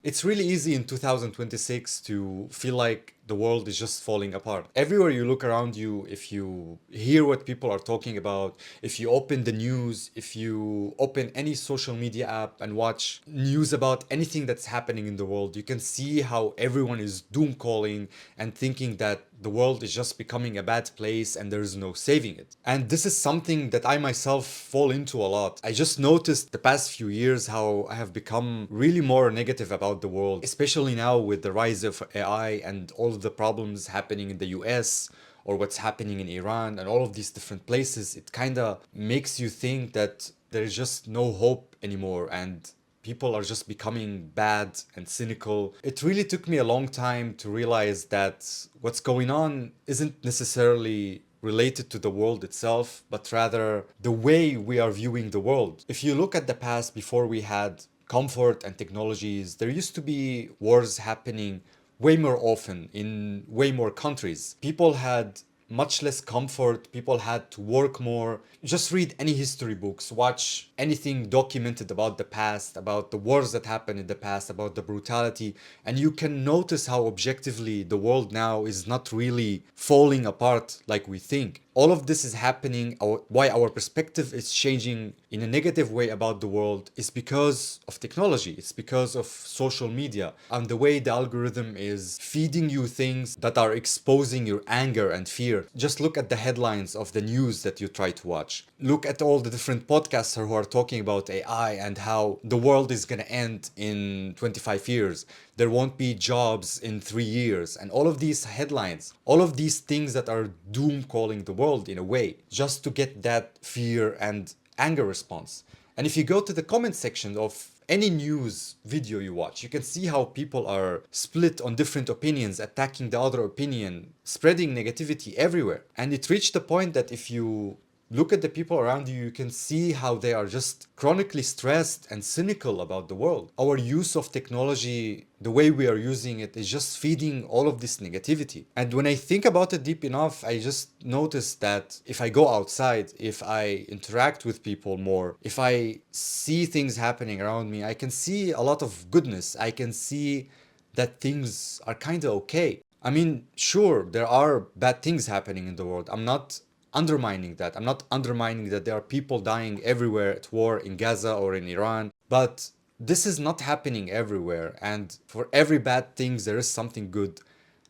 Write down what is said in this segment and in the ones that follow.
It's really easy in 2026 to feel like the world is just falling apart. Everywhere you look around you, if you hear what people are talking about, if you open the news, if you open any social media app and watch news about anything that's happening in the world, you can see how everyone is doom calling and thinking that the world is just becoming a bad place and there is no saving it. And this is something that I myself fall into a lot. I just noticed the past few years how I have become really more negative about the world, especially now with the rise of AI and all of the problems happening in the US or what's happening in Iran and all of these different places. It kind of makes you think that there's just no hope anymore and people are just becoming bad and cynical. It really took me a long time to realize that what's going on isn't necessarily related to the world itself, but rather the way we are viewing the world. If you look at the past before we had comfort and technologies, there used to be wars happening way more often in way more countries. People had much less comfort. People had to work more. Just read any history books, watch anything documented about the past, about the wars that happened in the past, about the brutality, and you can notice how objectively the world now is not really falling apart like we think. All of this is happening, why our perspective is changing in a negative way about the world is because of technology. It's because of social media and the way the algorithm is feeding you things that are exposing your anger and fear. Just look at the headlines of the news that you try to watch. Look at all the different podcasters who are talking about AI and how the world is going to end in 25 years. There won't be jobs in 3 years. And all of these headlines, all of these things that are doom calling the world in a way, just to get that fear and anger response. And if you go to the comment section of any news video you watch, you can see how people are split on different opinions, attacking the other opinion, spreading negativity everywhere. And it reached the point that if you look at the people around you, you can see how they are just chronically stressed and cynical about the world. Our use of technology, the way we are using it, is just feeding all of this negativity. And when I think about it deep enough, I just notice that if I go outside, if I interact with people more, if I see things happening around me, I can see a lot of goodness. I can see that things are kind of okay. I mean, sure, there are bad things happening in the world. I'm not undermining that. I'm not undermining that there are people dying everywhere at war in Gaza or in Iran. But this is not happening everywhere. And for every bad thing, there is something good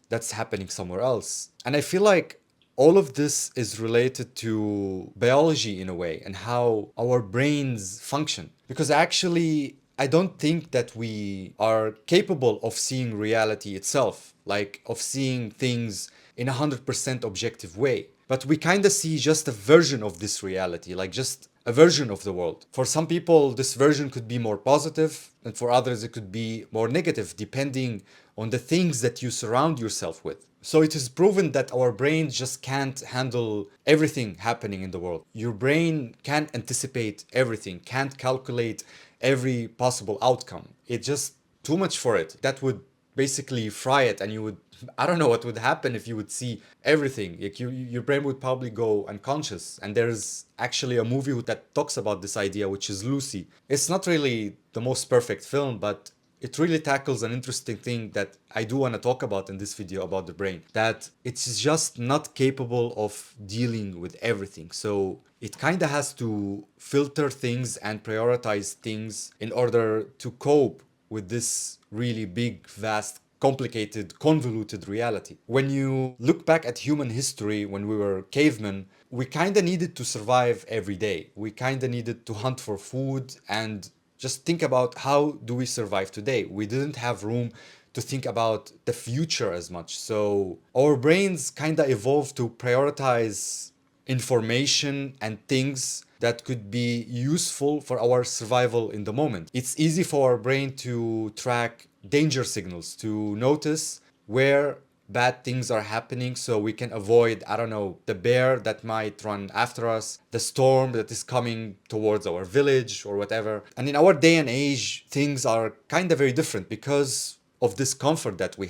that's happening somewhere else. And I feel like all of this is related to biology in a way and how our brains function. Because actually, I don't think that we are capable of seeing reality itself, like of seeing things in a 100% objective way. But we kind of see just a version of this reality, like just a version of the world. For some people, this version could be more positive, and for others, it could be more negative, depending on the things that you surround yourself with. So it is proven that our brain just can't handle everything happening in the world. Your brain can't anticipate everything, can't calculate every possible outcome. It's just too much for it. That would basically fry it, and you would, I don't know what would happen if you would see everything. Like your brain would probably go unconscious. And there's actually a movie that talks about this idea, which is Lucy. It's not really the most perfect film, but it really tackles an interesting thing that I do want to talk about in this video about the brain, that it's just not capable of dealing with everything. So it kind of has to filter things and prioritize things in order to cope with this really big, vast, complicated, convoluted reality. When you look back at human history, when we were cavemen, we kind of needed to survive every day. We kind of needed to hunt for food and just think about how do we survive today. We didn't have room to think about the future as much. So our brains kind of evolved to prioritize information and things that could be useful for our survival in the moment. It's easy for our brain to track danger signals, to notice where bad things are happening so we can avoid, I don't know, the bear that might run after us, the storm that is coming towards our village or whatever. And in our day and age, things are kind of very different because of this comfort that we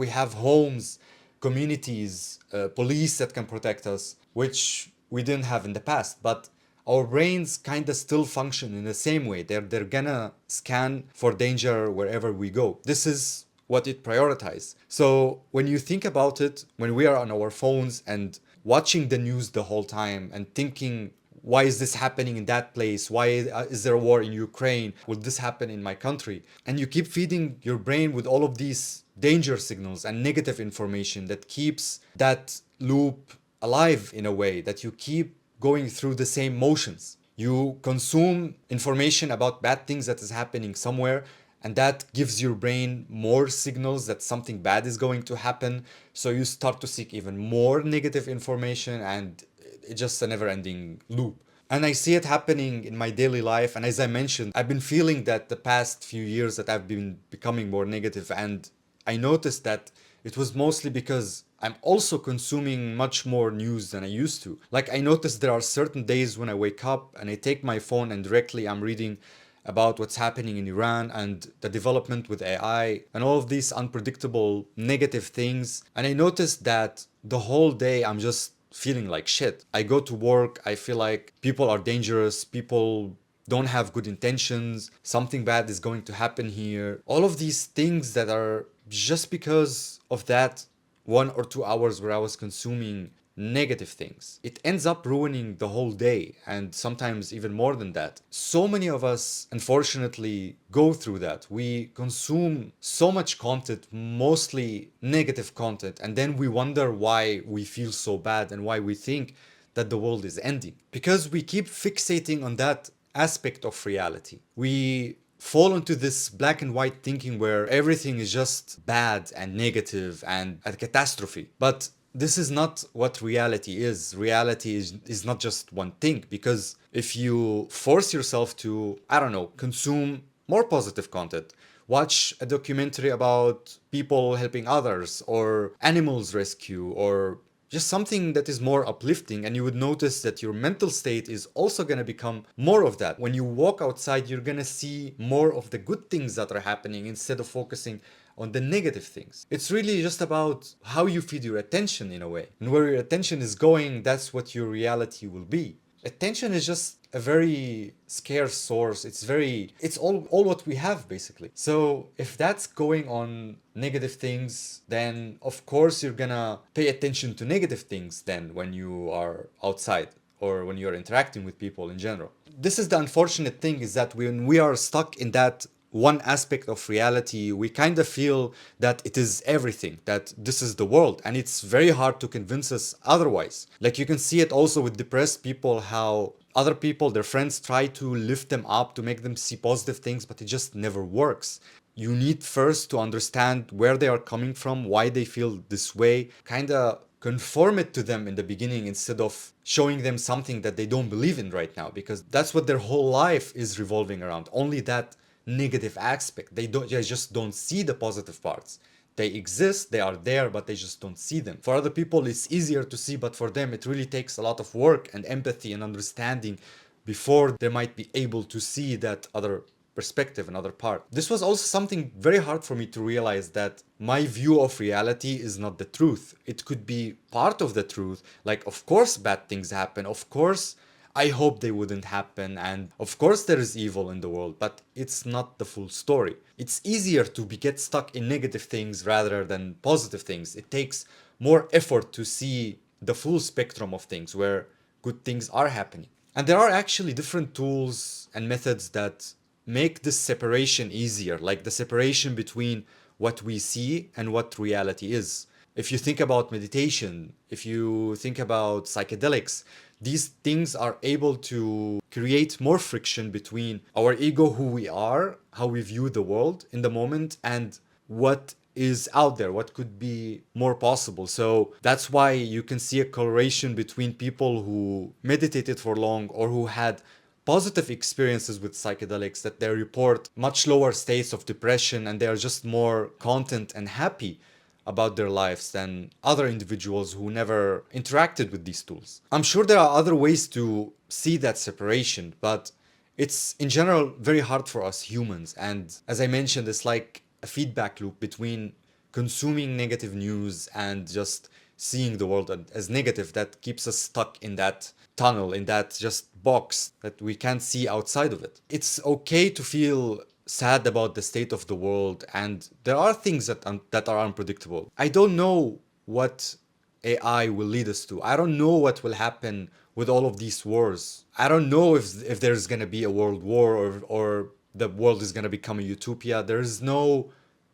have homes, communities, police that can protect us, which we didn't have in the past. But our brains kind of still function in the same way. They're gonna scan for danger wherever we go. This is what it prioritizes. So when you think about it, when we are on our phones and watching the news the whole time and thinking, why is this happening in that place? Why is there a war in Ukraine? Will this happen in my country? And you keep feeding your brain with all of these danger signals and negative information that keeps that loop alive in a way, that you keep going through the same motions. You consume information about bad things that is happening somewhere, and that gives your brain more signals that something bad is going to happen. So you start to seek even more negative information, and it's just a never ending loop. And I see it happening in my daily life. And as I mentioned, I've been feeling that the past few years that I've been becoming more negative. And I noticed that it was mostly because I'm also consuming much more news than I used to. Like, I noticed there are certain days when I wake up and I take my phone and directly I'm reading about what's happening in Iran and the development with AI and all of these unpredictable negative things. And I noticed that the whole day I'm just feeling like shit. I go to work, I feel like people are dangerous, people don't have good intentions, something bad is going to happen here. All of these things that are just because of that 1 or 2 hours where I was consuming negative things. It ends up ruining the whole day, and sometimes even more than that. So many of us, unfortunately, go through that. We consume so much content, mostly negative content, and then we wonder why we feel so bad and why we think that the world is ending. Because we keep fixating on that aspect of reality. We fall into this black and white thinking where everything is just bad and negative and a catastrophe. But this is not what reality is. Reality is not just one thing, because if you force yourself to, I don't know, consume more positive content, watch a documentary about people helping others or animals rescue or just something that is more uplifting, and you would notice that your mental state is also going to become more of that. When you walk outside, you're going to see more of the good things that are happening instead of focusing on the negative things. It's really just about how you feed your attention in a way. And where your attention is going, that's what your reality will be. Attention is just a very scarce source. It's all what we have basically. So if that's going on negative things, then of course you're gonna pay attention to negative things then when you are outside or when you're interacting with people in general. This is the unfortunate thing, is that when we are stuck in that one aspect of reality, we kind of feel that it is everything, that this is the world, and it's very hard to convince us otherwise. Like, you can see it also with depressed people, how other people, their friends, try to lift them up to make them see positive things, but it just never works. You need first to understand where they are coming from, why they feel this way, kind of conform it to them in the beginning instead of showing them something that they don't believe in right now, because that's what their whole life is revolving around, only that negative aspect. They just don't see the positive parts. They exist, they are there, but they just don't see them. For other people it's easier to see, but for them it really takes a lot of work and empathy and understanding before they might be able to see that other perspective, another part. This was also something very hard for me to realize, that my view of reality is not the truth. It could be part of the truth. Like, of course bad things happen, of course I hope they wouldn't happen, and of course there is evil in the world, but it's not the full story. It's easier to get stuck in negative things rather than positive things. It takes more effort to see the full spectrum of things where good things are happening. And there are actually different tools and methods that make this separation easier, like the separation between what we see and what reality is. If you think about meditation, if you think about psychedelics, these things are able to create more friction between our ego, who we are, how we view the world in the moment, and what is out there, what could be more possible. So that's why you can see a correlation between people who meditated for long or who had positive experiences with psychedelics, that they report much lower states of depression and they are just more content and happy about their lives than other individuals who never interacted with these tools. I'm sure there are other ways to see that separation, but it's in general very hard for us humans. And as I mentioned, it's like a feedback loop between consuming negative news and just seeing the world as negative that keeps us stuck in that tunnel, in that just box that we can't see outside of it. It's okay to feel sad about the state of the world, and there are things that are unpredictable. I don't know what AI will lead us to. I don't know what will happen with all of these wars. I don't know if there's gonna be a world war, or the world is gonna become a utopia. There is no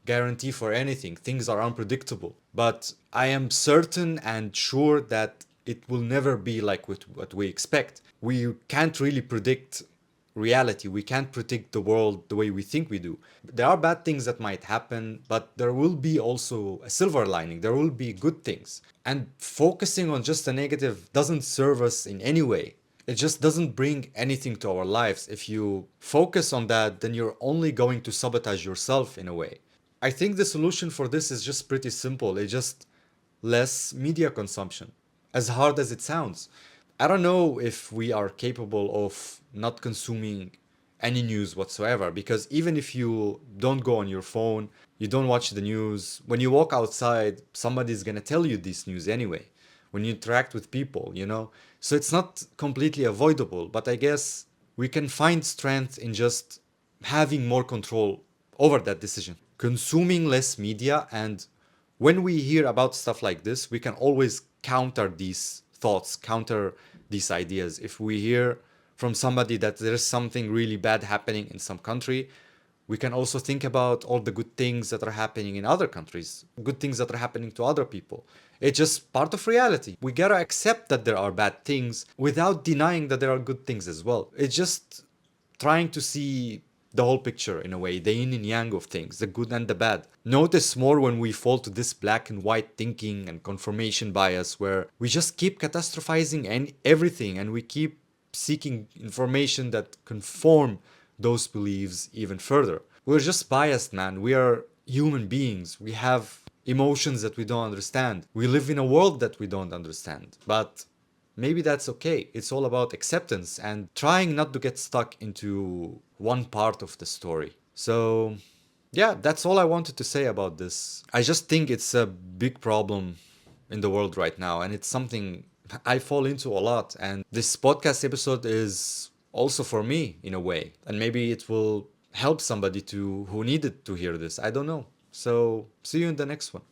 guarantee for anything. Things are unpredictable. But I am certain and sure that it will never be like what we expect. We can't really predict reality. We can't predict the world the way we think we do. There are bad things that might happen, but there will be also a silver lining. There will be good things. And focusing on just the negative doesn't serve us in any way. It just doesn't bring anything to our lives. If you focus on that, then you're only going to sabotage yourself in a way. I think the solution for this is just pretty simple. It's just less media consumption, as hard as it sounds. I don't know if we are capable of not consuming any news whatsoever, because even if you don't go on your phone, you don't watch the news, when you walk outside, somebody's gonna tell you this news anyway. When you interact with people, So it's not completely avoidable, but I guess we can find strength in just having more control over that decision, consuming less media. And when we hear about stuff like this, we can always counter these thoughts, counter these ideas. If we hear from somebody that there's something really bad happening in some country, we can also think about all the good things that are happening in other countries, good things that are happening to other people. It's just part of reality. We gotta accept that there are bad things without denying that there are good things as well. It's just trying to see the whole picture in a way, the yin and yang of things, the good and the bad. Notice more when we fall to this black and white thinking and confirmation bias, where we just keep catastrophizing and everything, and we keep seeking information that conform those beliefs even further. We're just biased, man. We are human beings. We have emotions that we don't understand. We live in a world that we don't understand. But maybe that's okay. It's all about acceptance and trying not to get stuck into one part of the story. So, yeah, that's all I wanted to say about this. I just think it's a big problem in the world right now, and it's something I fall into a lot. And this podcast episode is also for me in a way, and maybe it will help somebody who needed to hear this. I don't know. So, see you in the next one.